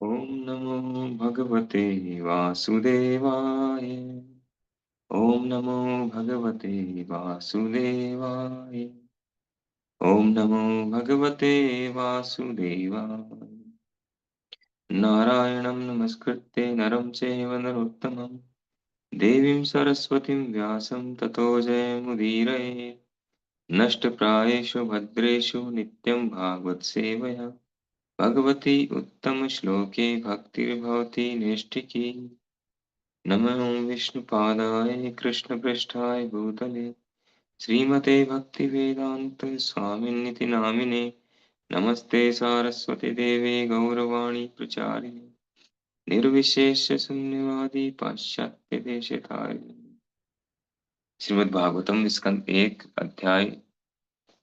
ओम नमो भगवते वासुदेवाय। ओम नमो भगवते वासुदेवाय। ओम नमो भगवते वासुदेवाय। नारायणं नमस्कृत्य नरं चैव नरोत्तमं देवीं सरस्वतीं व्यासं ततो जयमुदीरये। नष्टप्रायेषु भद्रेषु नित्यं भागवत सेवया भगवती उत्तमश्लोके भक्तिर्भवति नैष्ठिकी। नमो विष्णुपादाय कृष्णपृष्ठाय भूतले श्रीमते भक्तिवेदान्त स्वामिन्निति नामिने। नमस्ते सारस्वती देवे गौरवाणी प्रचारिणे निर्विशेष शून्यवादी पाश्चात्य देशतारिणे। श्रीमद् भागवतम स्कंद 1 अध्याय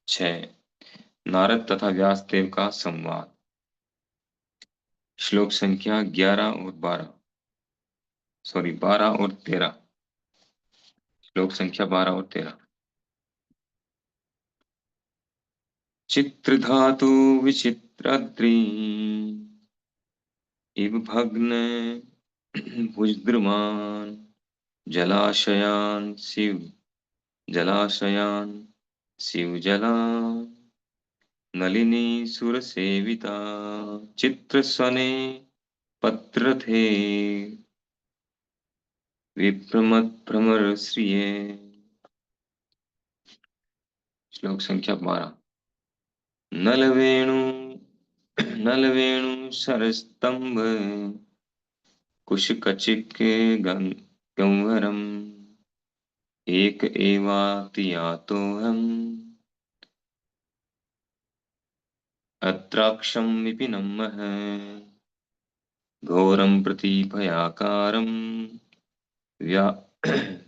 6। नारद तथा व्यासदेव का संवाद। श्लोक संख्या 11 और 12, सॉरी 12 और 13। श्लोक संख्या 12 और 13। चित्रधातु विचित्राद्रि इव भग्न भुजद्रुमान् जलाशयान् शिवजलान् नलिनी सुरसेविता चित्रसने पत्रथे विभ्रमद्भ्रमरश्रिये। श्लोक संख्या 12। नलवेणु सरस्तंभ कुशकचिक गंवरम एक एवातियातोऽहम् अत्राक्षं विपिनं घोरं प्रति व्या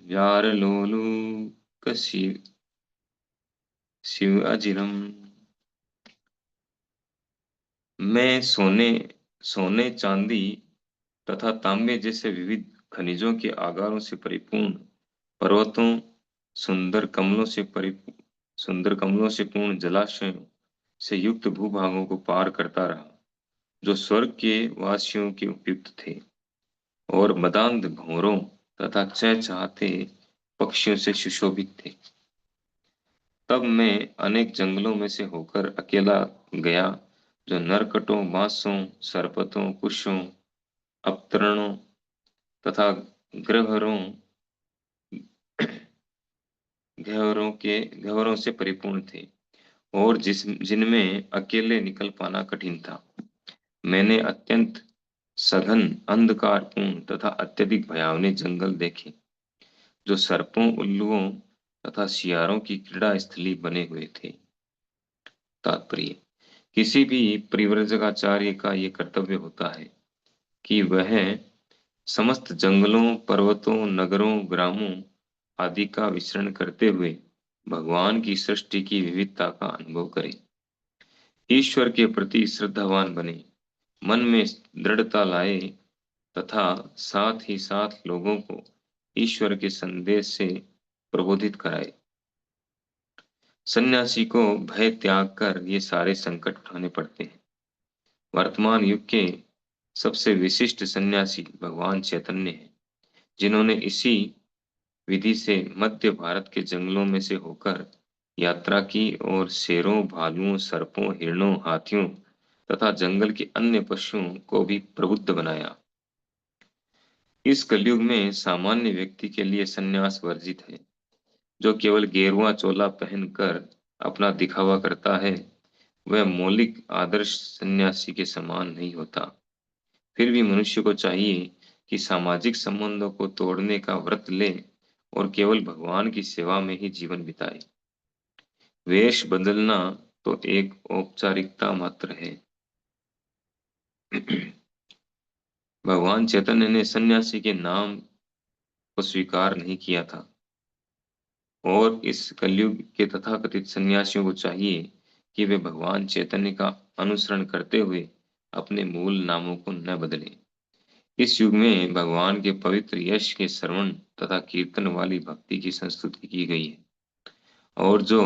व्यारलोलुकशिव शिव अजिरम। मैं सोने सोने चांदी तथा तांबे जैसे विविध खनिजों के आगारों से परिपूर्ण पर्वतों, सुंदर कमलों से पूर्ण जलाशयों से युक्त भूभागों को पार करता रहा, जो स्वर्ग के वासियों के उपयुक्त थे, और मदान्ध भंवरों तथा चहचहाते पक्षियों से सुशोभित थे। तब मैं अनेक जंगलों में से होकर अकेला गया, जो नरकटों, बांसों, सरपतों, कुशों, अपतरणों तथा ग्रहरों गह्वरों से परिपूर्ण थे, और जिनमें अकेले निकल पाना कठिन था। मैंने अत्यंत सघन, अंधकारपूर्ण तथा अत्यधिक भयावने जंगल देखे, जो सर्पों, उल्लुओं तथा सियारों की क्रीड़ा स्थली बने हुए थे। तात्पर्य: किसी भी परिव्रजकाचार्य का ये कर्तव्य होता है कि वह समस्त जंगलों, पर्वतों, नगरों, ग्रामों आदि का विचरण करते हुए भगवान की सृष्टि की विविधता का अनुभव करे, ईश्वर के प्रति श्रद्धावान बने, मन में दृढ़ता लाए तथा साथ ही साथ लोगों को ईश्वर के संदेश से प्रबोधित कराए। सन्यासी को भय त्याग कर ये सारे संकट उठाने पड़ते हैं। वर्तमान युग के सबसे विशिष्ट सन्यासी भगवान चैतन्य हैं, जिन्होंने इसी विधि से मध्य भारत के जंगलों में से होकर यात्रा की और शेरों, भालुओं, सर्पों, हिरणों, हाथियों तथा जंगल के अन्य पशुओं को भी प्रबुद्ध बनाया। इस कलयुग में सामान्य व्यक्ति के लिए सन्यास वर्जित है। जो केवल गेरुआ चोला पहनकर अपना दिखावा करता है, वह मौलिक आदर्श सन्यासी के समान नहीं होता। फिर भी मनुष्य को चाहिए कि सामाजिक संबंधों को तोड़ने का व्रत ले और केवल भगवान की सेवा में ही जीवन बिताए। वेश बदलना तो एक औपचारिकता मात्र है। भगवान चैतन्य ने सन्यासी के नाम को स्वीकार नहीं किया था, और इस कलयुग के तथाकथित सन्यासियों को चाहिए कि वे भगवान चैतन्य का अनुसरण करते हुए अपने मूल नामों को न बदलें। इस युग में भगवान के पवित्र यश के श्रवण तथा कीर्तन वाली भक्ति की संस्तुति की गई है, और जो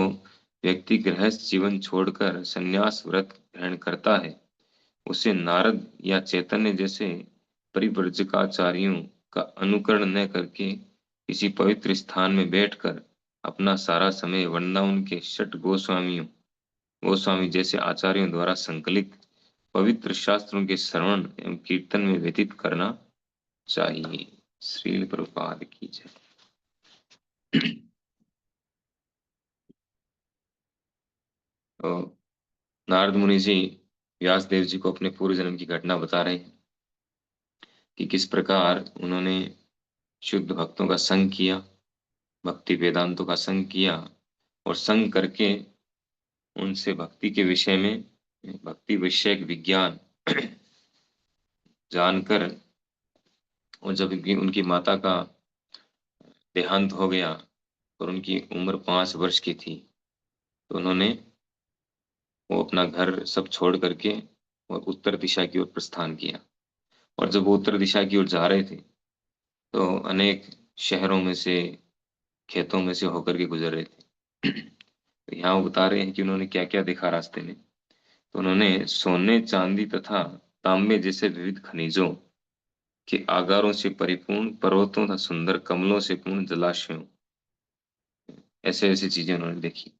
व्यक्ति गृहस्थ जीवन छोड़कर संन्यास व्रत ग्रहण करता है, उसे नारद या चैतन्य जैसे परिव्राजकाचार्यों का अनुकरण न करके किसी पवित्र स्थान में बैठकर अपना सारा समय वृंदावन के षट गोस्वामी जैसे आचार्यों द्वारा संकलित पवित्र शास्त्रों के श्रवण एवं कीर्तन में व्यतीत करना चाहिए। श्रील प्रभुपाद की जय। तो नारद मुनि जी व्यास देव जी को अपने पूर्व जन्म की घटना बता रहे हैं कि किस प्रकार उन्होंने शुद्ध भक्तों का संग किया, भक्ति वेदांतों का संग किया, और संग करके उनसे भक्ति के विषय में, भक्ति विषयक विज्ञान जानकर, और जब उनकी माता का देहांत हो गया और उनकी उम्र 5 वर्ष की थी, तो उन्होंने वो अपना घर सब छोड़ करके और उत्तर दिशा की ओर प्रस्थान किया। और जब वो उत्तर दिशा की ओर जा रहे थे तो अनेक शहरों में से, खेतों में से होकर के गुजर रहे थे। तो यहाँ वो बता रहे हैं कि उन्होंने क्या क्या देखा रास्ते में। तो उन्होंने सोने, चांदी तथा तांबे जैसे विविध खनिजों के आगारों से परिपूर्ण पर्वतों तथा सुंदर कमलों से पूर्ण जलाशयों, ऐसे ऐसी चीजें उन्होंने देखी।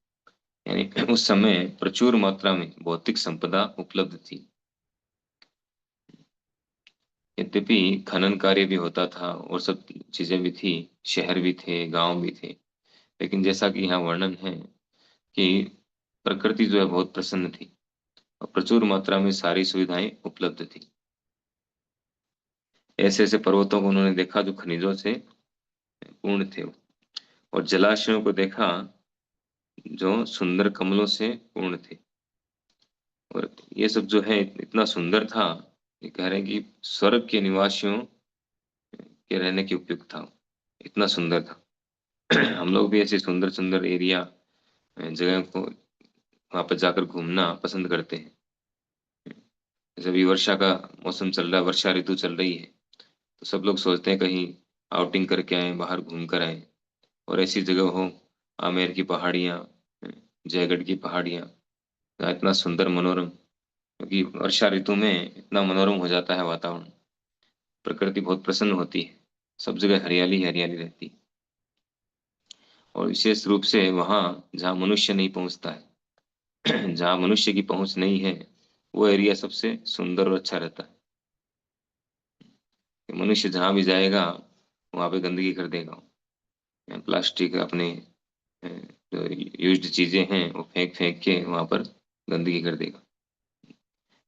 यानी उस समय प्रचुर मात्रा में भौतिक संपदा उपलब्ध थी। यद्यपि खनन कार्य भी होता था और सब चीजें भी थी, शहर भी थे, गांव भी थे, लेकिन जैसा कि यहाँ वर्णन है कि प्रकृति जो है बहुत प्रसन्न थी और प्रचुर मात्रा में सारी सुविधाएं उपलब्ध थी। ऐसे ऐसे पर्वतों को उन्होंने देखा जो खनिजों से पूर्ण थे, और जलाशयों को देखा जो सुंदर कमलों से पूर्ण थे। और ये सब जो है इतना सुंदर था, ये कह रहे हैं कि स्वर्ग के निवासियों के रहने के उपयुक्त था, इतना सुंदर था। हम लोग भी ऐसे सुंदर सुंदर एरिया, जगह को वहां पर जाकर घूमना पसंद करते हैं। जैसे अभी वर्षा का मौसम चल रहा है, वर्षा ऋतु चल रही है, तो सब लोग सोचते हैं कहीं आउटिंग करके आए, बाहर घूम कर आए, और ऐसी जगह हो, आमेर की पहाड़ियाँ, जयगढ़ की पहाड़ियाँ, जहाँ इतना सुंदर मनोरम, क्योंकि वर्षा ऋतु में इतना मनोरम हो जाता है वातावरण, प्रकृति बहुत प्रसन्न होती है, सब जगह हरियाली हरियाली रहती है। और विशेष रूप से वहाँ जहाँ मनुष्य नहीं पहुँचता है, जहाँ मनुष्य की पहुँच नहीं है, वो एरिया सबसे सुंदर और अच्छा रहता है। कि मनुष्य जहाँ भी जाएगा वहाँ पे गंदगी कर देगा, प्लास्टिक, अपने जो यूज्ड चीजें हैं वो फेंक फेंक के वहाँ पर गंदगी कर देगा।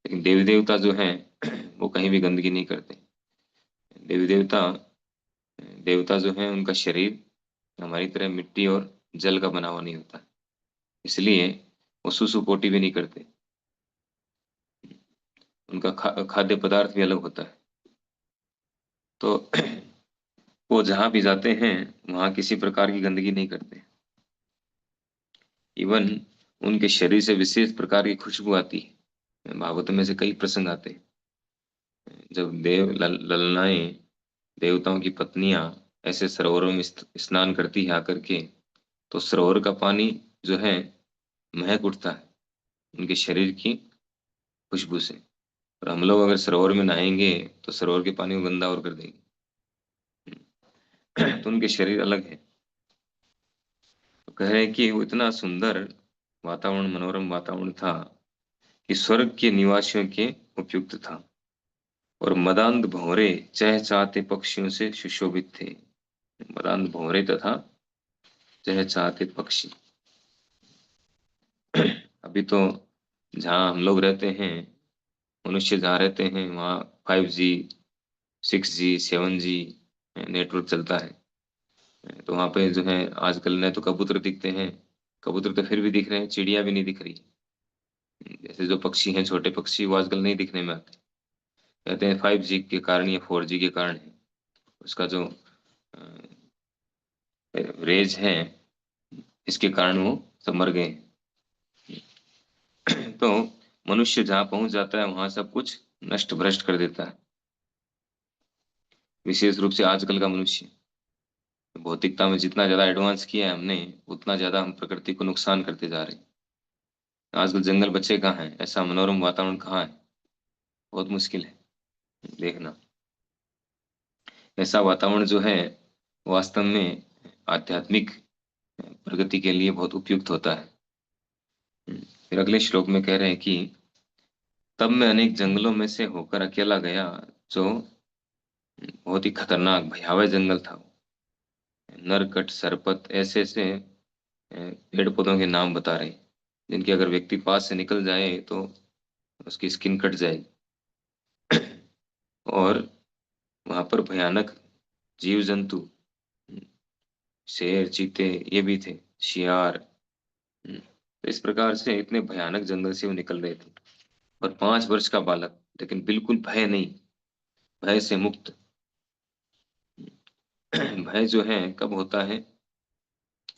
लेकिन देवी देवता जो हैं वो कहीं भी गंदगी नहीं करते। देवी देवता देवता जो हैं उनका शरीर हमारी तरह मिट्टी और जल का बना हुआ नहीं होता, इसलिए वो सुसुपोटी भी नहीं करते। उनका खाद्य पदार्थ भी अलग होता है। तो वो जहाँ भी जाते हैं वहाँ किसी प्रकार की गंदगी नहीं करते। इवन उनके शरीर से विशेष प्रकार की खुशबू आती है। भागवत में से कई प्रसंग आते हैं जब ललनाएं, देवताओं की पत्नियां ऐसे सरोवरों में स्नान करती है आकर के, तो सरोवर का पानी जो है महक उठता है उनके शरीर की खुशबू से। और हम लोग अगर सरोवर में नहाएंगे तो सरोवर के पानी को गंदा और कर देंगे। तो उनके शरीर अलग है। तो कह रहे हैं कि वो इतना सुंदर वातावरण, मनोरम वातावरण था कि स्वर्ग के निवासियों के उपयुक्त था। और मदांध भौरे चहचहाते पक्षियों से सुशोभित थे। मदांध भौरे तथा चहचहाते पक्षी। अभी तो जहाँ हम लोग रहते हैं, मनुष्य जहाँ रहते हैं वहाँ 5G, 6G, 7G नेटवर्क चलता है। तो वहाँ पे जो है आजकल न तो कबूतर दिखते हैं, कबूतर तो फिर भी दिख रहे हैं, चिड़िया भी नहीं दिख रही। जैसे जो पक्षी हैं, छोटे पक्षी, वो आजकल नहीं दिखने में आते। कहते हैं 5G के कारण या 4G के कारण है, उसका जो रेज है, इसके कारण वो सब मर गए। तो मनुष्य जहाँ पहुंच जाता है वहां सब कुछ नष्ट भ्रष्ट कर देता है। विशेष रूप से आजकल का मनुष्य भौतिकता में जितना ज्यादा एडवांस किया है हमने, उतना ज्यादा हम प्रकृति को नुकसान करते जा रहे हैं। आजकल जंगल बचे कहाँ हैं, ऐसा मनोरम वातावरण कहाँ है। बहुत मुश्किल है देखना। ऐसा वातावरण जो है वास्तव में आध्यात्मिक प्रगति के लिए बहुत उपयुक्त होता है। फिर अगले श्लोक में कह रहे हैं कि तब मैं अनेक जंगलों में से होकर अकेला गया, जो बहुत ही खतरनाक भयावह जंगल था। नरकट सरपत ऐसे ऐसे पेड़ पौधों के नाम बता रहे हैं, जिनके अगर व्यक्ति पास से निकल जाए तो उसकी स्किन कट जाएगी। और वहां पर भयानक जीव जंतु, शेर चीते ये भी थे, शियार। तो इस प्रकार से इतने भयानक जंगल से वो निकल रहे थे। और 5 वर्ष का बालक, लेकिन बिल्कुल भय नहीं, भय से मुक्त। भय जो है कब होता है?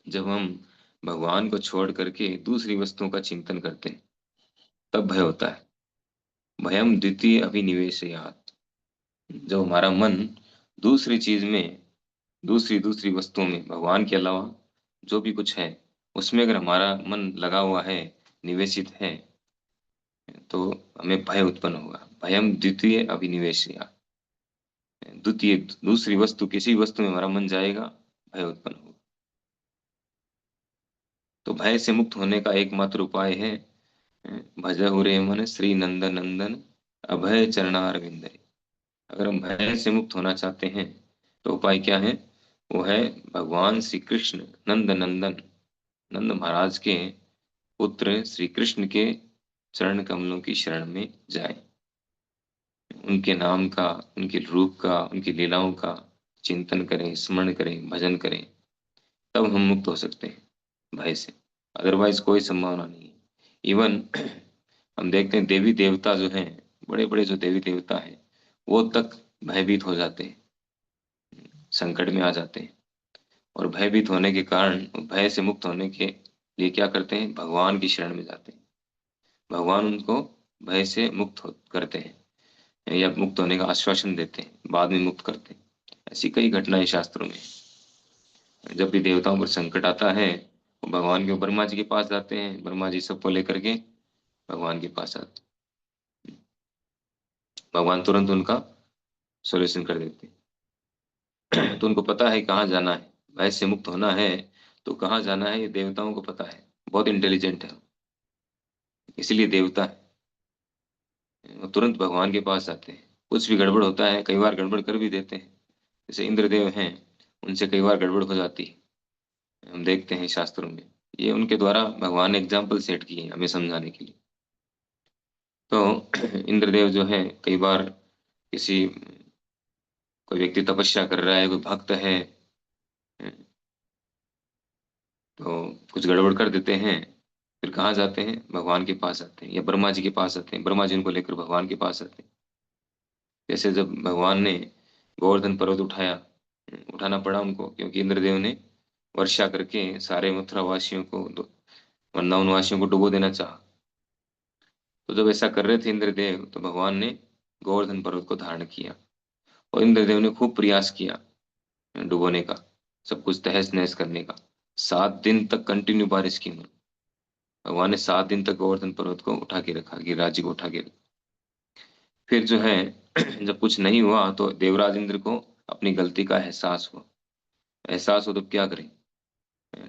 जब हम भगवान को छोड़ करके दूसरी वस्तुओं का चिंतन करते हैं, तब भय होता है। भयम द्वितीय अभिनिवेशयात्। जब हमारा मन दूसरी चीज में, दूसरी दूसरी वस्तुओं में, भगवान के अलावा जो भी कुछ है उसमें अगर हमारा मन लगा हुआ है, निवेशित है, तो हमें भय उत्पन्न होगा। भयम द्वितीय अभिनिवेशयात्। द्वितीय दूसरी वस्तु, किसी वस्तु में हमारा मन जाएगा, भय उत्पन्न होगा। तो भय से मुक्त होने का एकमात्र उपाय है भजहु रे मन श्री नंदन नंदन अभय चरणार विंदे। अगर हम भय से मुक्त होना चाहते हैं तो उपाय क्या है? वो है भगवान श्री कृष्ण नंद नंदन, नंद महाराज के पुत्र श्री कृष्ण के चरण कमलों की शरण में जाएं। उनके नाम का, उनके रूप का, उनकी लीलाओं का चिंतन करें, स्मरण करें, भजन करें, तब हम मुक्त हो सकते हैं भय से। अदरवाइज कोई संभावना नहीं है। इवन हम देखते हैं देवी देवता जो हैं, बड़े बड़े जो देवी देवता हैं, वो तक भयभीत हो जाते हैं, संकट में आ जाते हैं। और भयभीत होने के कारण, भय से मुक्त होने के लिए क्या करते हैं? भगवान की शरण में जाते हैं। भगवान उनको भय से करते हैं, या मुक्त होने का आश्वासन देते हैं, बाद में मुक्त करते हैं। ऐसी कई घटनाएं शास्त्रों में हैं। जब भी देवताओं पर संकट आता है, वो भगवान के ब्रह्मा जी के पास जाते हैं, ब्रह्मा जी सबको लेकर के भगवान के पास आते हैं। भगवान तुरंत उनका सॉल्यूशन कर देते हैं। तो उनको पता है कहाँ जाना है, भय से मुक्त होना है तो कहाँ जाना है, ये देवताओं को पता है। बहुत इंटेलिजेंट है, इसीलिए देवता है। वो तुरंत भगवान के पास जाते हैं। कुछ भी गड़बड़ होता है, कई बार गड़बड़ कर भी देते हैं। जैसे इंद्रदेव हैं, उनसे कई बार गड़बड़ हो जाती है, हम देखते हैं शास्त्रों में। ये उनके द्वारा भगवान ने एग्जाम्पल सेट किए हैं हमें समझाने के लिए। तो इंद्रदेव जो है, कई बार किसी, कोई व्यक्ति तपस्या कर रहा है, कोई भक्त है, तो कुछ गड़बड़ कर देते हैं। फिर कहाँ जाते हैं? भगवान के पास आते हैं, या ब्रह्मा जी के पास आते हैं। ब्रह्मा जी उनको लेकर भगवान के पास आते हैं। जैसे जब भगवान ने गोवर्धन पर्वत उठाया, उठाना पड़ा उनको, क्योंकि इंद्रदेव ने वर्षा करके सारे मथुरा वासियों को, वृंदावन वासियों को डुबो देना चाहा। तो जब ऐसा कर रहे थे इंद्रदेव, तो भगवान ने गोवर्धन पर्वत को धारण किया, और इंद्रदेव ने खूब प्रयास किया डुबोने का, सब कुछ तहस नहस करने का। 7 दिन तक कंटिन्यू बारिश की उन्होंने। भगवान ने 7 दिन तक गोवर्धन पर्वत को उठा के रखा, गिरिराज जी को उठा के रखा। फिर जो है जब कुछ नहीं हुआ, तो देवराज इंद्र को अपनी गलती का एहसास हुआ। एहसास हो तो क्या करें?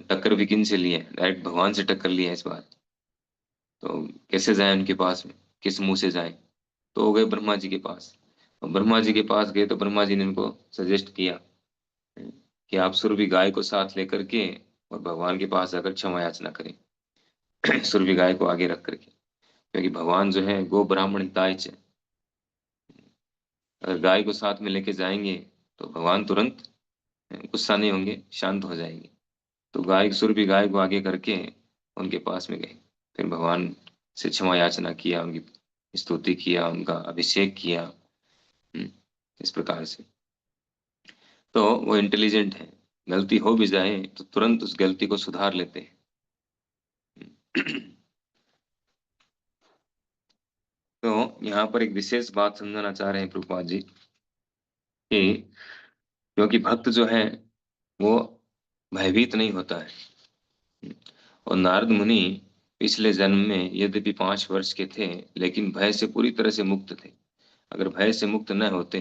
टक्कर भी किन से लिए? डायरेक्ट भगवान से टक्कर लिया इस बार। तो कैसे जाए उनके पास में, किस मुंह से जाए? तो हो गए ब्रह्मा जी के पास। और ब्रह्मा जी के पास गए तो ब्रह्मा जी ने उनको सजेस्ट किया कि आप सुरभि गाय को साथ लेकर के और भगवान के पास जाकर क्षमा याचना करें। सुरभि गाय को आगे रख करके, क्योंकि भगवान जो है गो ब्राह्मण हिताय च। अगर गाय को साथ में लेके जाएंगे तो भगवान तुरंत गुस्सा नहीं होंगे, शांत हो जाएंगे। तो गाय, सुरभि गाय को आगे करके उनके पास में गए। फिर भगवान से क्षमा याचना किया, उनकी स्तुति किया, उनका अभिषेक किया। हम्म, इस प्रकार से। तो वो इंटेलिजेंट है, गलती हो भी जाए तो तुरंत उस गलती को सुधार लेते हैं। तो यहाँ पर एक विशेष बात समझाना चाह रहे हैं प्रभुपाद जी, कि क्योंकि भक्त जो है वो भयभीत नहीं होता है। और नारद मुनि पिछले जन्म में यद्यपि 5 वर्ष के थे, लेकिन भय से पूरी तरह से मुक्त थे। अगर भय से मुक्त न होते,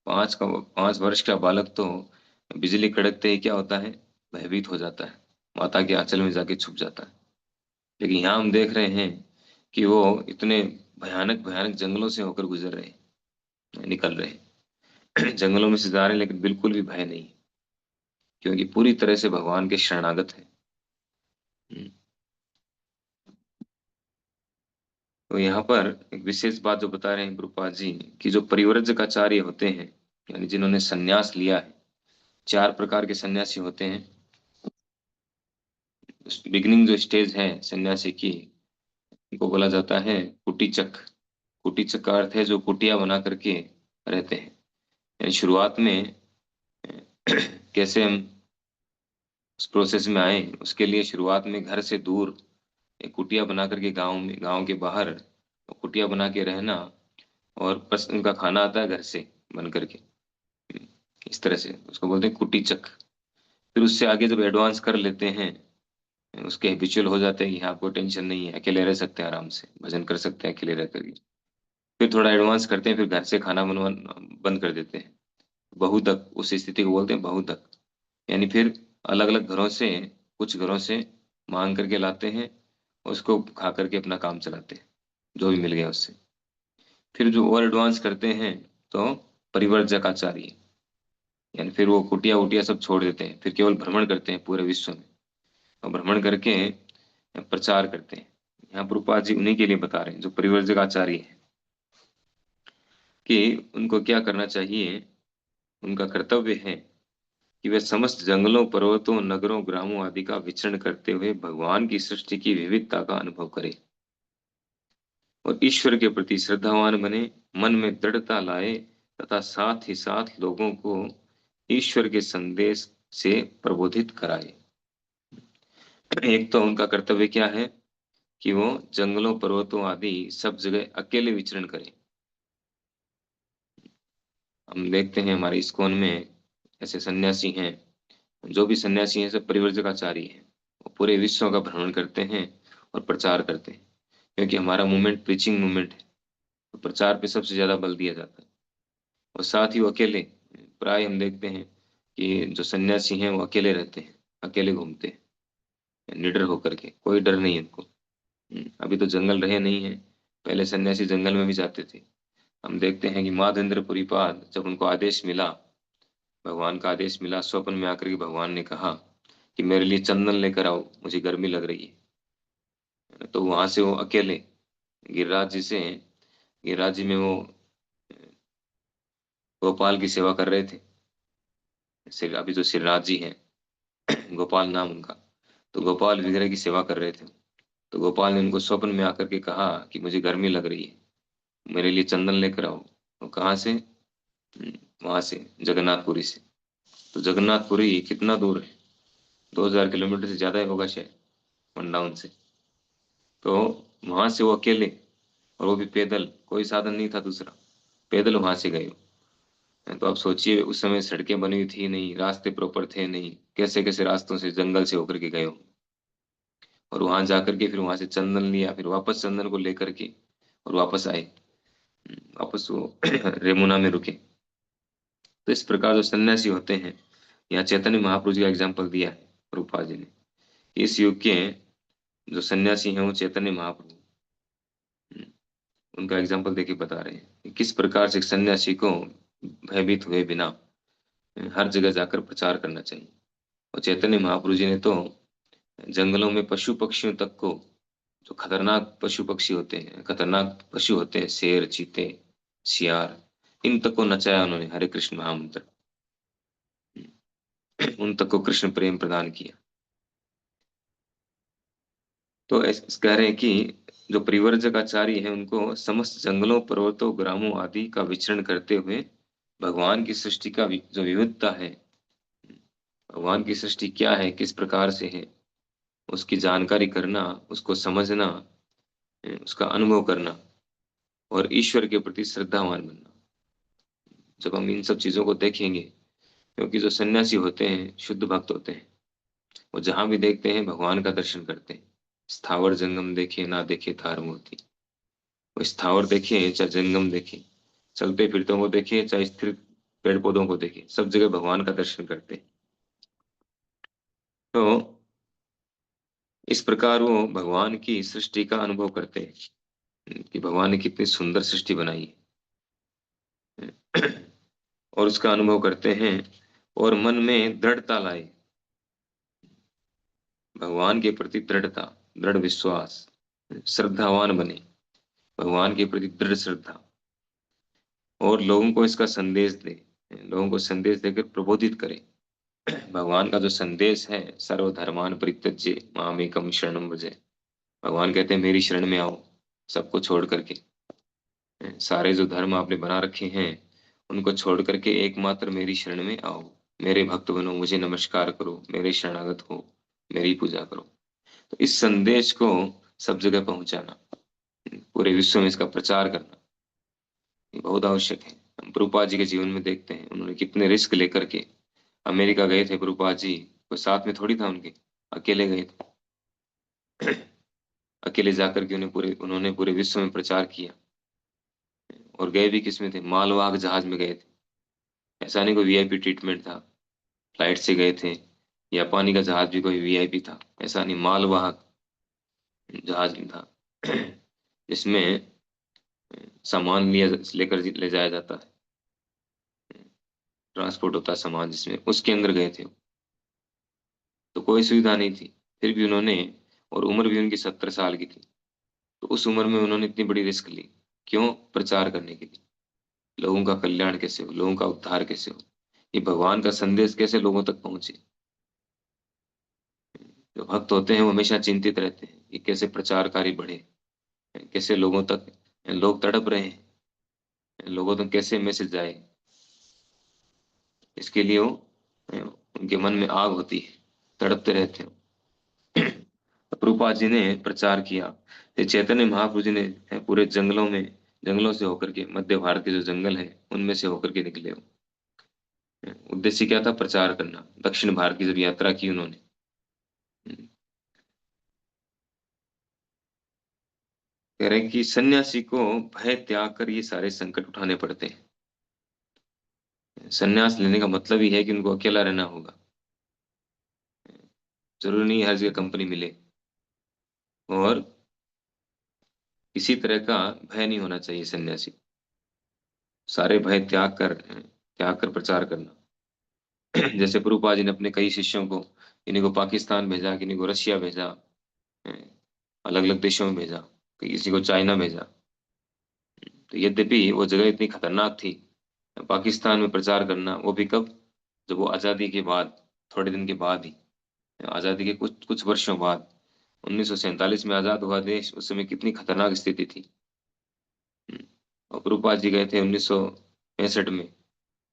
5 वर्ष का बालक तो बिजली कड़कते ही क्या होता है, भयभीत हो जाता है, माता के आंचल में जाके छुप जाता है। लेकिन यहाँ हम देख रहे हैं कि वो इतने भयानक भयानक जंगलों से होकर गुजर रहे हैं, निकल रहे हैं जंगलों में से जा रहे हैं, लेकिन बिल्कुल भी भय नहीं, क्योंकि पूरी तरह से भगवान के शरणागत है। हम्म। तो यहाँ पर एक विशेष बात जो बता रहे हैं गुरुपाद जी, कि जो परिव्रजकाचार्य होते हैं, यानी जिन्होंने संन्यास लिया है, 4 प्रकार के सन्यासी होते हैं। बिगिनिंग जो स्टेज है सन्यासी की, उनको बोला जाता है कुटीचक। कुटीचक का अर्थ है जो कुटिया बना करके रहते हैं। यानी शुरुआत में कैसे हम उस प्रोसेस में आए, उसके लिए शुरुआत में घर से दूर एक कुटिया बना करके, गांव के बाहर कुटिया बना के रहना, और बस उनका खाना आता है घर से बन करके। इस तरह से उसको बोलते हैं कुटीचक। फिर उससे आगे जब एडवांस कर लेते हैं, उसके हैबिचुअल हो जाते हैं कि हाँ आपको टेंशन नहीं है, अकेले रह सकते हैं, आराम से भजन कर सकते हैं अकेले रह करके। फिर थोड़ा एडवांस करते हैं, फिर घर से खाना बनवाना बंद कर देते हैं। बहुतक उस स्थिति को बोलते हैं बहुतक। यानी फिर अलग अलग घरों से, कुछ घरों से मांग करके लाते हैं, उसको खा करके अपना काम चलाते हैं, जो भी मिल गया उससे। फिर जो और एडवांस करते हैं तो परिवर्जक आचार्य, यानी फिर वो कुटिया उटिया सब छोड़ देते हैं, फिर केवल भ्रमण करते हैं पूरे विश्व में, और भ्रमण करके प्रचार करते हैं। यहाँ प्रभुपाद जी उन्हीं के लिए बता रहे हैं जो परिवर्जक आचार्य हैं, कि उनको क्या करना चाहिए। उनका कर्तव्य है कि वे समस्त जंगलों, पर्वतों, नगरों, ग्रामों आदि का विचरण करते हुए भगवान की सृष्टि की विविधता का अनुभव करें, और ईश्वर के प्रति श्रद्धावान बने, मन में दृढ़ता लाए, तथा साथ ही साथ लोगों को ईश्वर के संदेश से प्रबोधित कराए। एक तो उनका कर्तव्य क्या है कि वो जंगलों, पर्वतों आदि सब जगह अकेले विचरण करें। हम देखते हैं हमारे इस्कॉन में ऐसे सन्यासी हैं, जो भी सन्यासी हैं सब परिव्रजकाचारी हैं। वो पूरे विश्व का भ्रमण करते हैं और प्रचार करते हैं, क्योंकि हमारा मूवमेंट प्रीचिंग मूवमेंट है, तो प्रचार पे सबसे ज्यादा बल दिया जाता है। और साथ ही वो अकेले, प्राय हम देखते हैं कि जो सन्यासी हैं वो अकेले रहते हैं, अकेले घूमते हैं, निडर होकर के, कोई डर नहीं है उनको। अभी तो जंगल रहे नहीं है, पहले सन्यासी जंगल में भी जाते थे। हम देखते हैं कि माधवेंद्रपुरी पाद, जब उनको आदेश मिला, भगवान का आदेश मिला, स्वप्न में आकर के भगवान ने कहा कि मेरे लिए चंदन लेकर आओ, मुझे गर्मी लग रही है। तो वहां से वो अकेले गिरिराज जी से, गिरिराज जी में वो गोपाल की सेवा कर रहे थे। अभी जो श्रीराज जी हैं, गोपाल नाम उनका, तो गोपाल विग्रह की सेवा कर रहे थे। तो गोपाल ने उनको स्वप्न में आकर के कहा कि मुझे गर्मी लग रही है, मेरे लिए चंदन लेकर आओ। तो कहाँ से? वहां से, जगन्नाथपुरी से। तो जगन्नाथपुरी कितना दूर है? 2000 किलोमीटर से ज्यादा ही होगा शायद, वनडाउन से। तो वहां से वो अकेले, और वो भी पैदल, कोई साधन नहीं था दूसरा, पैदल वहां से गए हो। तो आप सोचिए, उस समय सड़कें बनी हुई थी नहीं, रास्ते प्रॉपर थे नहीं, कैसे कैसे रास्तों से, जंगल से होकर के गए हो। और वहां जाकर के फिर वहां से चंदन लिया, फिर वापस चंदन को लेकर के और वापस आए। वापस वो रेमुना में रुके। तो इस प्रकार जो सन्यासी होते हैं, यहाँ चैतन्य महाप्रभु जी का एग्जाम्पल दिया है प्रभुपाद जी ने। इस युग के जो सन्यासी हैं वो चैतन्य महाप्रभु, उनका एग्जाम्पल देके बता रहे हैं कि किस प्रकार से एक सन्यासी को भयभीत हुए बिना हर जगह जाकर प्रचार करना चाहिए। और चैतन्य महाप्रभु जी ने तो जंगलों में पशु पक्षियों तक को, जो खतरनाक पशु पक्षी होते हैं, खतरनाक पशु होते हैं, शेर, चीते, सियार, इन तक को नचाया उन्होंने हरे कृष्ण महामंत्र। उन तक को कृष्ण प्रेम प्रदान किया। तो कह रहे हैं कि जो परिव्रजक आचार्य हैं उनको समस्त जंगलों, पर्वतों, ग्रामों आदि का विचरण करते हुए भगवान की सृष्टि का जो विविधता है, भगवान की सृष्टि क्या है, किस प्रकार से है, उसकी जानकारी करना, उसको समझना, उसका अनुभव करना, और ईश्वर के प्रति श्रद्धावान बनना। जब हम इन सब चीजों को देखेंगे, क्योंकि जो सन्यासी होते हैं शुद्ध भक्त होते हैं, वो जहां भी देखते हैं भगवान का दर्शन करते हैं। स्थावर जंगम देखे ना देखे थार मूर्ति, वो स्थावर देखे चाहे जंगम देखे, चलते फिरतों को देखिए, चाहे स्थिर पेड़ पौधों को देखिए, सब जगह भगवान का दर्शन करते हैं। तो इस प्रकार वो भगवान की सृष्टि का अनुभव करते हैं कि भगवान ने कितनी सुंदर सृष्टि बनाई है। और उसका अनुभव करते हैं और मन में दृढ़ता लाए, भगवान के प्रति दृढ़ता, दृढ़ विश्वास, श्रद्धावान बने, भगवान के प्रति दृढ़ श्रद्धा, और लोगों को इसका संदेश दे, लोगों को संदेश देकर प्रबोधित करे। भगवान का जो संदेश है, सर्वधर्मान परित्यज्य मामेकम शरणम व्रज। भगवान कहते हैं मेरी शरण में आओ, सबको छोड़ करके, सारे जो धर्म आपने बना रखे हैं उनको छोड़ करके एकमात्र मेरी शरण में आओ, मेरे भक्त बनो, मुझे नमस्कार करो, मेरे शरणागत हो, मेरी पूजा करो। तो इस संदेश को सब जगह पहुंचाना, पूरे विश्व में इसका प्रचार करना, ये बहुत आवश्यक है। हम प्रभुपाद जी के जीवन में देखते हैं, उन्होंने कितने रिस्क लेकर के अमेरिका गए थे प्रभुपाद जी, कोई साथ में थोड़ी था उनके, अकेले गए थे। अकेले जाकर के उन्होंने पूरे विश्व में प्रचार किया। और गए भी किस में थे, मालवाहक जहाज में गए थे। ऐसा नहीं कोई वीआईपी ट्रीटमेंट था, फ्लाइट से गए थे, या पानी का जहाज भी कोई वीआईपी था, ऐसा नहीं, मालवाहक जहाज में था। जिसमें सामान लिया लेकर ले जाया जाता है, ट्रांसपोर्ट होता है सामान जिसमें, उसके अंदर गए थे। तो कोई सुविधा नहीं थी, फिर भी उन्होंने, और उम्र भी उनकी 70 साल की थी, तो उस उम्र में उन्होंने इतनी बड़ी रिस्क ली। क्यों? प्रचार करने के लिए, लोगों का कल्याण कैसे हो, लोगों का उद्धार कैसे हो, ये भगवान का संदेश कैसे लोगों तक पहुंचे। जो भक्त होते हैं वो हमेशा चिंतित रहते हैं कि कैसे प्रचार कार्य बढ़े, कैसे लोगों तक, लोग तड़प रहे हैं, लोगों तक कैसे मैसेज जाए। इसके लिए वो, उनके मन में आग होती है, तड़पते रहते हैं। प्रभुपाद जी ने प्रचार किया, ये चैतन्य महाप्रभु जी ने पूरे जंगलों से होकर के, मध्य भारत के जो जंगल है उनमें से होकर के निकले हो। उद्देश्य क्या था? प्रचार करना। दक्षिण भारत की जब यात्रा की उन्होंने, कह रहे हैं कि सन्यासी को भय त्याग कर ये सारे संकट उठाने पड़ते हैं। सन्यास लेने का मतलब ही है कि उनको अकेला रहना होगा, जरूरी नहीं हर जगह कंपनी मिले, और किसी तरह का भय नहीं होना चाहिए सन्यासी, सारे भय त्याग कर प्रचार करना। जैसे प्रभुपाद जी ने अपने कई शिष्यों को, किन्हीं को पाकिस्तान भेजा, किन्हीं को रशिया भेजा, अलग अलग देशों में भेजा, किसी को चाइना भेजा। तो यद्यपि वो जगह इतनी खतरनाक थी, पाकिस्तान में प्रचार करना, वो भी कब? जब वो आज़ादी के बाद, थोड़े दिन के बाद ही, आज़ादी के कुछ कुछ वर्षों बाद, 1947 में आज़ाद हुआ देश, उस समय कितनी खतरनाक स्थिति थी। और प्रभुपाद जी गए थे 1965 में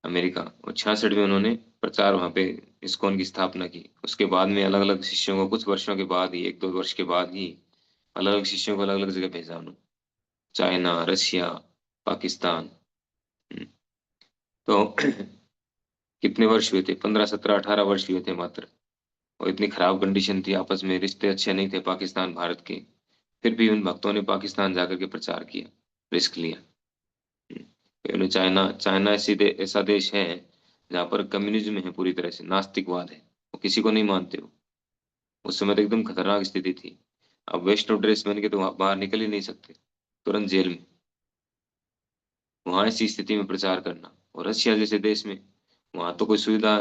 अमेरिका, और 66 में उन्होंने प्रचार वहाँ पे इस्कॉन की स्थापना की। उसके बाद में अलग अलग शिष्यों को, कुछ वर्षों के बाद ही, 1-2 वर्ष के बाद ही, अलग अलग शिष्यों को अलग अलग जगह भेजा उन्होंने, चाइना, रशिया, पाकिस्तान। हम्म, तो कितने वर्ष हुए थे? 15, 17, 18 वर्ष हुए थे मात्र। और इतनी खराब कंडीशन थी, आपस में रिश्ते अच्छे नहीं थे पाकिस्तान भारत के, फिर भी उन भक्तों ने पाकिस्तान जाकर के प्रचार किया, रिस्क लिया। उन्हें चाइना चाइना ऐसा देश है जहाँ पर कम्युनिज्म है, पूरी तरह से नास्तिकवाद है, वो किसी को नहीं मानते हो। उस समय तो एकदम खतरनाक स्थिति थी। अब वैष्णव ड्रेस पहन के तो वहाँ बाहर निकल ही नहीं सकते, तुरंत जेल में। वहां ऐसी स्थिति में प्रचार करना, और रशिया जैसे देश में, वहां तो कोई सुविधा,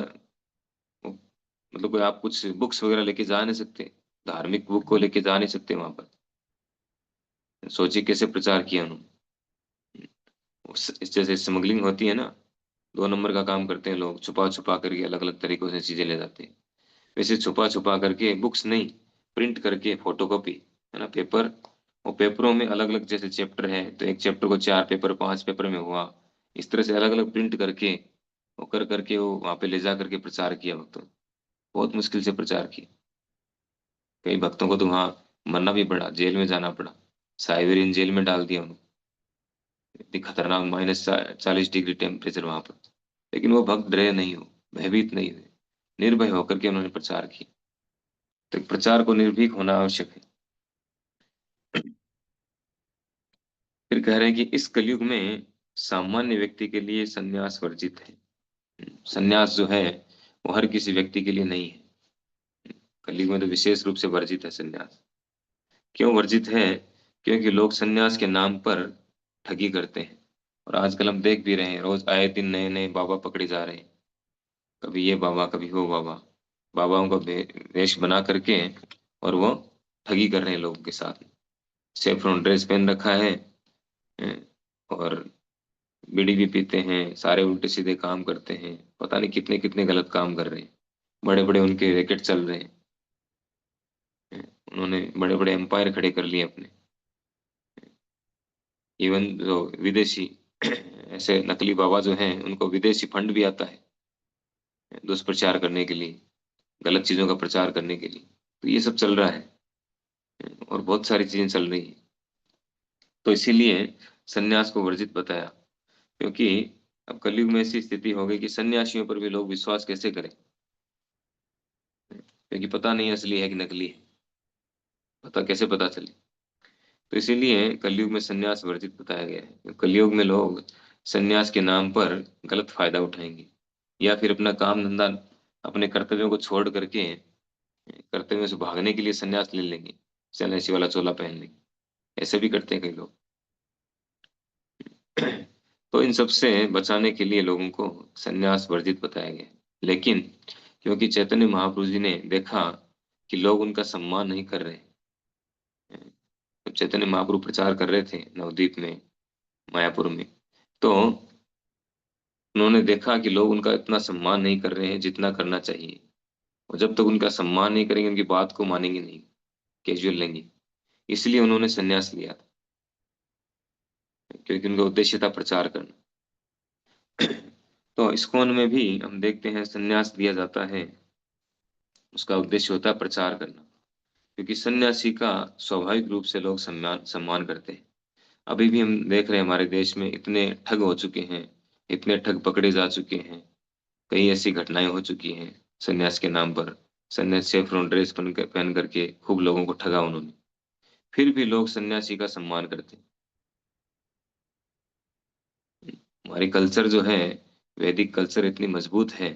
मतलब कोई आप कुछ बुक्स वगैरह लेके जा नहीं सकते, धार्मिक बुक को लेके जा नहीं सकते वहां पर। सोचिए कैसे प्रचार किया उन्होंने। इस जैसे स्मगलिंग होती है ना, 2 नंबर का काम करते हैं लोग, छुपा छुपा करके अलग अलग तरीकों से चीजें ले जाते हैं। वैसे छुपा छुपा करके, बुक्स नहीं, प्रिंट करके, फोटोकॉपी, है ना, पेपर, वो पेपरों में अलग अलग, जैसे चैप्टर है तो एक चैप्टर को 4 पेपर, 5 पेपर में हुआ, इस तरह से अलग अलग प्रिंट करके, वो कर करके वो वहां पे ले जा करके प्रचार किया भक्तों ने। बहुत मुश्किल से प्रचार किया। कई भक्तों को तो वहां मरना भी पड़ा, जेल में जाना पड़ा, साइबेरियन जेल में डाल दिया उन्होंने। इतनी खतरनाक -40 डिग्री टेम्परेचर वहां पर, लेकिन वो भक्त डरे नहीं हो, भयभीत नहीं हुए, निर्भय होकर के उन्होंने प्रचार किया। तो प्रचार को निर्भीक होना आवश्यक है। फिर कह रहे हैं कि इस कलयुग में सामान्य व्यक्ति के लिए संन्यास वर्जित है। संन्यास जो है वो हर किसी व्यक्ति के लिए नहीं है। कलयुग में तो विशेष रूप से वर्जित है संन्यास। क्यों वर्जित है? क्योंकि लोग संन्यास के नाम पर ठगी करते हैं। और आजकल हम देख भी रहे हैं, रोज आए दिन नए नए बाबा पकड़े जा रहे हैं। कभी ये बाबा, कभी वो बाबा। बाबाओं का वेश बना करके और वो ठगी कर रहे हैं लोगों के साथ। सेफ्रॉन ड्रेस पहन रखा है, हैं, और बीड़ी भी पीते हैं, सारे उल्टे सीधे काम करते हैं, पता नहीं कितने कितने गलत काम कर रहे हैं। बड़े बड़े उनके रैकेट चल रहे हैं। उन्होंने बड़े बड़े एम्पायर खड़े कर लिए अपने। इवन जो विदेशी ऐसे नकली बाबा जो हैं, उनको विदेशी फंड भी आता है दुष्प्रचार करने के लिए, गलत चीजों का प्रचार करने के लिए। तो ये सब चल रहा है और बहुत सारी चीजें चल रही हैं। तो इसीलिए सन्यास को वर्जित बताया। क्योंकि अब कलयुग में ऐसी स्थिति हो गई कि सन्यासियों पर भी लोग विश्वास कैसे करें, क्योंकि पता नहीं असली है कि नकली है। पता कैसे पता चले? तो इसीलिए कलयुग में सन्यास वर्जित बताया गया है। कलयुग में लोग सन्यास के नाम पर गलत फायदा उठाएंगे, या फिर अपना काम धंधा, अपने कर्तव्यों को छोड़ करके कर्तव्यों से भागने के लिए सन्यास ले लेंगे, सन्यासी वाला चोला पहन लेंगे। ऐसे भी करते हैं कई लोग। तो इन सब से बचाने के लिए लोगों को सन्यास वर्जित बताया गया है। लेकिन क्योंकि चैतन्य महाप्रभु जी ने देखा कि लोग उनका सम्मान नहीं कर रहे, जब चैतन्य महाप्रभु प्रचार कर रहे थे नवद्वीप में, मायापुर में, तो उन्होंने देखा कि लोग उनका इतना सम्मान नहीं कर रहे हैं जितना करना चाहिए। और जब तक उनका सम्मान नहीं करेंगे, उनकी बात को मानेंगे नहीं, कैजुअल लेंगे। इसलिए उन्होंने संन्यास लिया था, क्योंकि उनका उद्देश्य था प्रचार करना। तो इस्कॉन में भी हम देखते हैं संन्यास दिया जाता है, उसका उद्देश्य होता है प्रचार करना। क्योंकि सन्यासी का स्वाभाविक रूप से लोग सम्मान सम्मान करते हैं। अभी भी हम देख रहे हैं हमारे देश में इतने ठग हो चुके हैं, इतने ठग पकड़े जा चुके हैं, कई ऐसी घटनाएं हो चुकी हैं सन्यास के नाम पर। सन्यास सेफ्रॉन ड्रेस पहन करके खूब लोगों को ठगा उन्होंने, फिर भी लोग सन्यासी का सम्मान करते हैं। हमारी कल्चर जो है, वैदिक कल्चर इतनी मजबूत है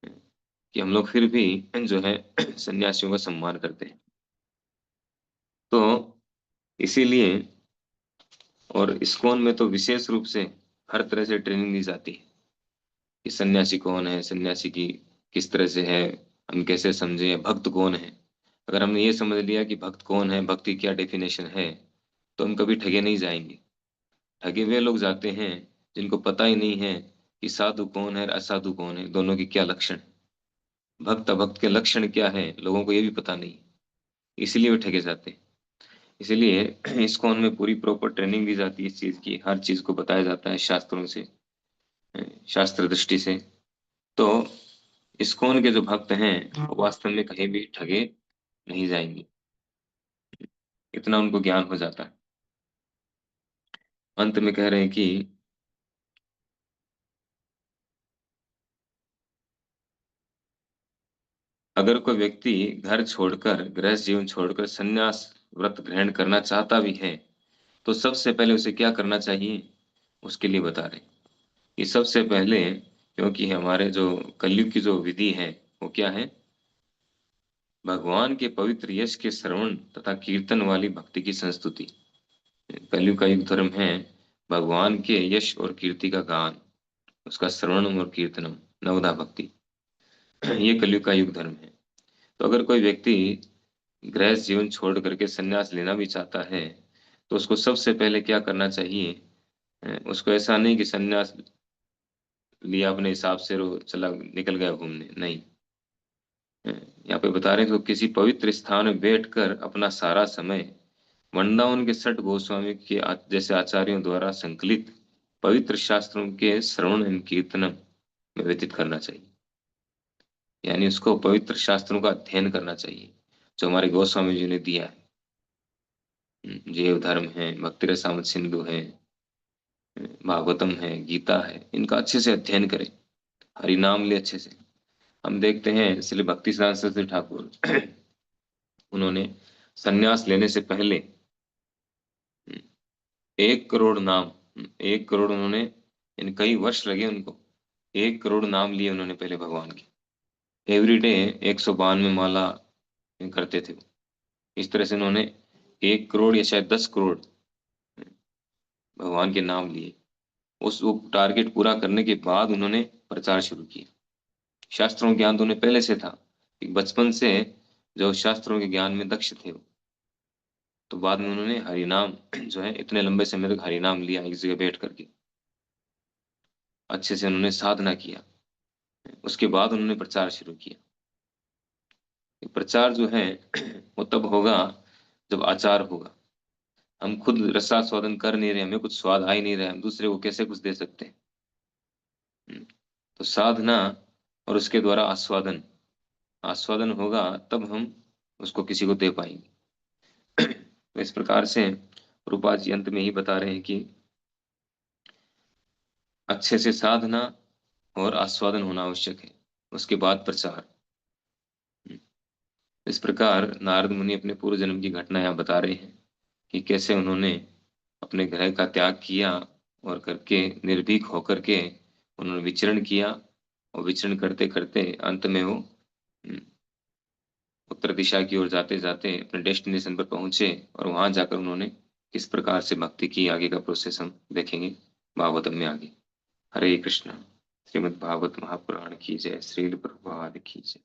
कि हम लोग फिर भी जो है सन्यासियों का सम्मान करते हैं। तो इसीलिए, और इस्कॉन में तो विशेष रूप से हर तरह से ट्रेनिंग दी जाती है कि सन्यासी कौन है, सन्यासी की किस तरह से है, हम कैसे समझें, भक्त कौन है। अगर हमने ये समझ लिया कि भक्त कौन है, भक्त की क्या डेफिनेशन है, तो हम कभी ठगे नहीं जाएंगे। ठगे वे लोग जाते हैं जिनको पता ही नहीं है कि साधु कौन है और असाधु कौन है, दोनों की क्या लक्षण है। भक्त अभक्त के लक्षण क्या है, लोगों को ये भी पता नहीं, इसलिए वे ठगे जाते हैं। इसीलिए इस्कॉन में पूरी प्रॉपर ट्रेनिंग दी जाती है इस चीज की, हर चीज को बताया जाता है शास्त्रों से, शास्त्र दृष्टि से। तो इस्कॉन के जो भक्त हैं वो वास्तव में कहीं भी ठगे नहीं जाएंगे, इतना उनको ज्ञान हो जाता है। अंत में कह रहे हैं कि अगर कोई व्यक्ति घर छोड़कर, गृहस्थ जीवन छोड़कर संन्यास व्रत ग्रहण करना चाहता भी है, तो सबसे पहले उसे क्या करना चाहिए, उसके लिए बता रहे हैं कि सबसे पहले, क्योंकि हमारे जो कलयुग की जो विधि है वो क्या है, भगवान के पवित्र यश के श्रवण तथा कीर्तन वाली भक्ति की संस्तुति। कलयुग का युग धर्म है भगवान के यश और कीर्ति का गान, उसका श्रवणम और कीर्तनम, नवधा भक्ति। ये कलयुग का युग धर्म है। तो अगर कोई व्यक्ति गृहस्थ जीवन छोड़ करके संन्यास लेना भी चाहता है, तो उसको सबसे पहले क्या करना चाहिए? उसको ऐसा नहीं कि संन्यास लिया अपने हिसाब से रो चला निकल गया घूमने, नहीं। यहाँ पे बता रहे हैं तो किसी पवित्र स्थान में बैठकर अपना सारा समय वृंदावन के सठ गोस्वामी के जैसे आचार्यों द्वारा संकलित पवित्र शास्त्रों के श्रवण एवं कीर्तन में व्यतीत करना चाहिए। यानी उसको पवित्र शास्त्रों का अध्ययन करना चाहिए जो हमारे गोस्वामी जी ने दिया है। जीव धर्म है, भक्ति रसामृत सिंधु है, भागवतम है, गीता है, इनका अच्छे से अध्ययन करें, हरि नाम ले अच्छे से। हम देखते हैं इसलिए भक्ति सिद्धांत सरस्वती ठाकुर उन्होंने संन्यास लेने से पहले 1 करोड़ नाम 1 करोड़ उन्होंने, इन कई वर्ष लगे उनको, 1 करोड़ नाम लिए उन्होंने पहले भगवान के। एवरीडे 192 माला करते थे वो। इस तरह से उन्होंने 1 करोड़ या शायद 10 करोड़ भगवान के नाम लिए। उस वो टारगेट पूरा करने के बाद उन्होंने प्रचार शुरू किया। शास्त्रों का ज्ञान तो उन्हें पहले से था, कि बचपन से जो शास्त्रों के ज्ञान में दक्ष थे वो। तो बाद में उन्होंने हरिनाम जो है, इतने लंबे समय तक हरिनाम लिया एक जगह बैठ करके, अच्छे से उन्होंने साधना किया। उसके बाद उन्होंने प्रचार शुरू किया। ये प्रचार जो है वो तब होगा जब आचार होगा। हम खुद रसास्वादन कर नहीं रहे, हमें कुछ स्वाद आ ही नहीं रहा है, हम दूसरे को कैसे कुछ दे सकते हैं। हम्म, तो साधना और उसके द्वारा आस्वादन, आस्वादन होगा तब हम उसको किसी को दे पाएंगे। तो इस प्रकार से रूपा जी अंत में ही बता रहे हैं कि अच्छे से साधना और आस्वादन होना आवश्यक है, उसके बाद प्रचार। इस प्रकार नारद मुनि अपने पूर्व जन्म की घटना यहाँ बता रहे हैं कि कैसे उन्होंने अपने ग्रह का त्याग किया और करके निर्भीक होकर के उन्होंने विचरण किया, और विचरण करते करते अंत में वो उत्तर दिशा की ओर जाते जाते अपने डेस्टिनेशन पर पहुंचे, और वहां जाकर उन्होंने किस प्रकार से भक्ति की, आगे का प्रोसेस हम देखेंगे भागवतम में आगे। हरे कृष्णा। श्रीमद् भागवत महापुराण की जय। श्रील प्रभुपाद की जय।